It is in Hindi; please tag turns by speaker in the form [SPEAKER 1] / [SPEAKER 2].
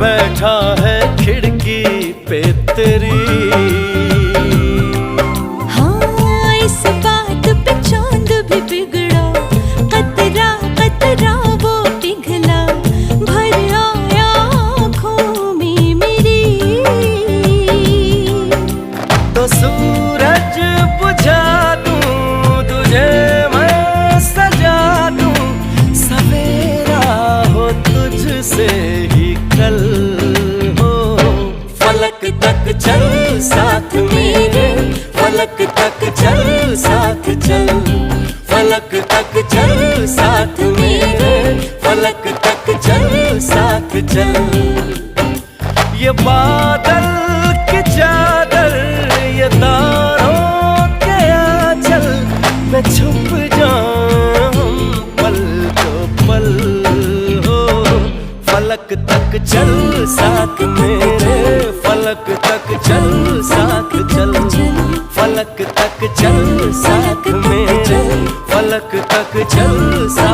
[SPEAKER 1] बैठा है खिड़की पे तेरी।
[SPEAKER 2] हाँ इस बात पे चांद भी बिगड़ा, कतरा कतरा वो पिघला, भर आया आँखों में मेरी।
[SPEAKER 1] तो सूरज बुझा दूं तुझे मैं सजा दूं, सवेरा हो तुझसे ही कल हो। फलक तक चल साथ मेरे, फलक तक चल साथ चल, फलक तक चल साथ मेरे, फलक तक चल साथ चल। ये बादल की चादर, ये तारों के आंचल में छुप जाऊं पल तो पल हो। फलक तक चल साथ मेरे, फलक तक चल साथ चल, फलक तक चल साथ मेरे, फलक तक चल साथ।